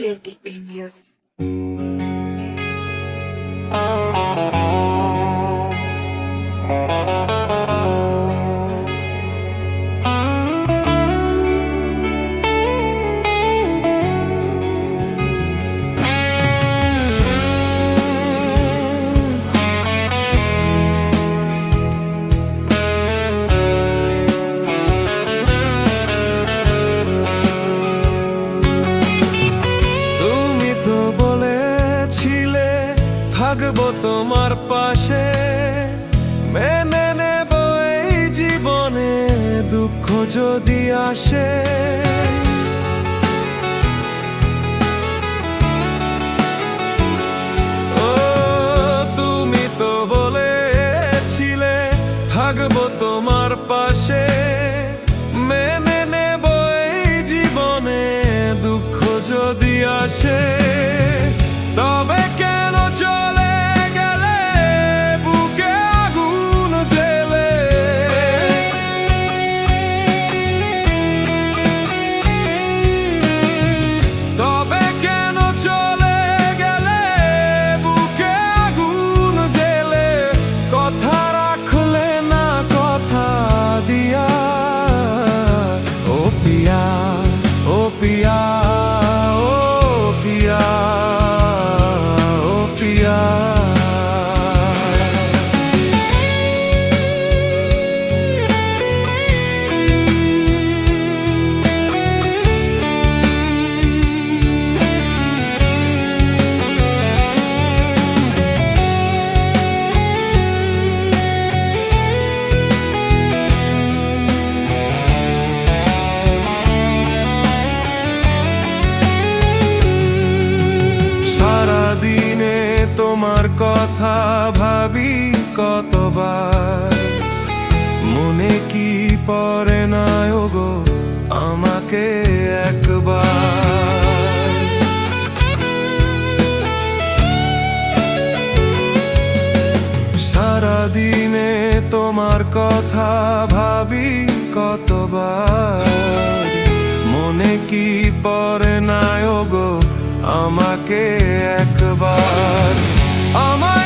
JDP Music. থাকবো তোমার পাশে, মেনে নেব এই জীবনে দুঃখ যদি আসে। ও তুমি তো বলেছিলে থাকবো তোমার পাশে, মেনে নেব এই জীবনে দুঃখ যদি আসে। তবে কেন চলে গেলে বুকে আগুন জ্বেলে, তবে কেন চলে গেলে বুকে আগুন জ্বেলে, কথা রাখলে না কথা দিয়া। ও পিয়া, ও পিয়া, ও পিয়া, তোমার কথা ভাবি কতবার, মনে কি পড়ে না ওগো আমাকে একবার। সারাদিনে তোমার কথা ভাবি কতবার, মনে কি পড়ে না ওগো আমাকে একবার। আমার